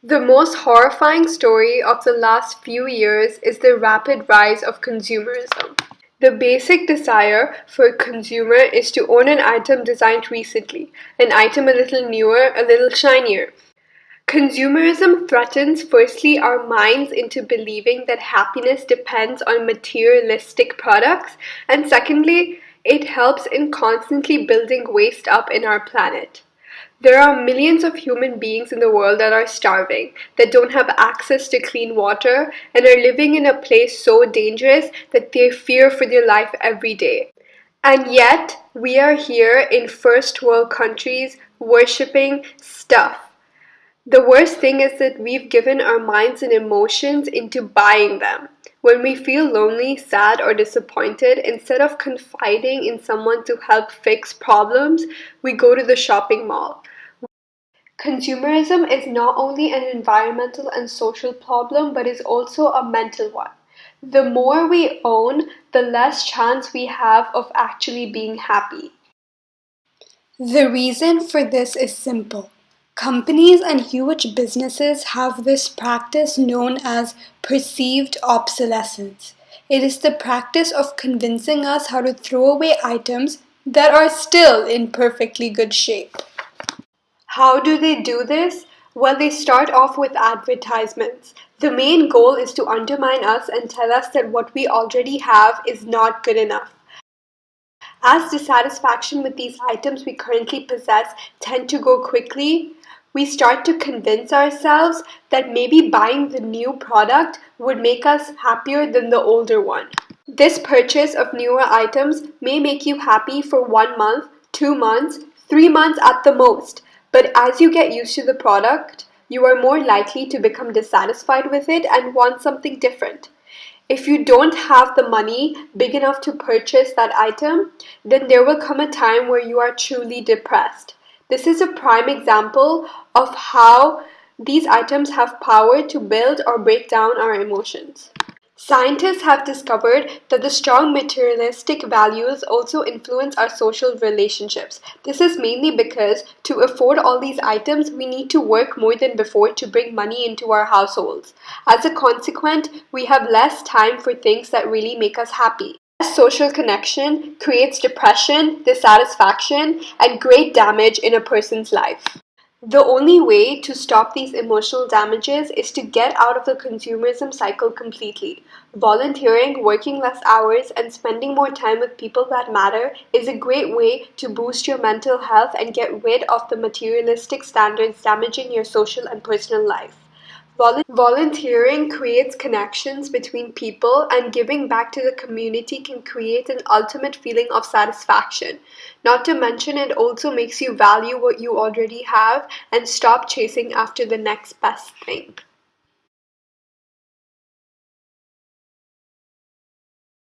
The most horrifying story of the last few years is the rapid rise of consumerism. The basic desire for a consumer is to own an item designed recently, an item a little newer, a little shinier. Consumerism threatens firstly our minds into believing that happiness depends on materialistic products, and secondly, it helps in constantly building waste up in our planet. There are millions of human beings in the world that are starving, that don't have access to clean water, and are living in a place so dangerous that they fear for their life every day. And yet, we are here in first world countries worshipping stuff. The worst thing is that we've given our minds and emotions into buying them. When we feel lonely, sad, or disappointed, instead of confiding in someone to help fix problems, we go to the shopping mall. Consumerism is not only an environmental and social problem, but is also a mental one. The more we own, the less chance we have of actually being happy. The reason for this is simple. Companies and huge businesses have this practice known as perceived obsolescence. It is the practice of convincing us how to throw away items that are still in perfectly good shape. How do they do this? Well, they start off with advertisements. The main goal is to undermine us and tell us that what we already have is not good enough. As dissatisfaction with these items we currently possess tend to go quickly, we start to convince ourselves that maybe buying the new product would make us happier than the older one. This purchase of newer items may make you happy for 1 month, 2 months, 3 months at the most. But as you get used to the product, you are more likely to become dissatisfied with it and want something different. If you don't have the money big enough to purchase that item, then there will come a time where you are truly depressed. This is a prime example of how these items have power to build or break down our emotions. Scientists have discovered that the strong materialistic values also influence our social relationships. This is mainly because to afford all these items, we need to work more than before to bring money into our households. As a consequence, we have less time for things that really make us happy. Social connection creates depression, dissatisfaction, and great damage in a person's life. The only way to stop these emotional damages is to get out of the consumerism cycle completely. Volunteering, working less hours, and spending more time with people that matter is a great way to boost your mental health and get rid of the materialistic standards damaging your social and personal life. Volunteering creates connections between people, and giving back to the community can create an ultimate feeling of satisfaction. Not to mention, it also makes you value what you already have and stop chasing after the next best thing.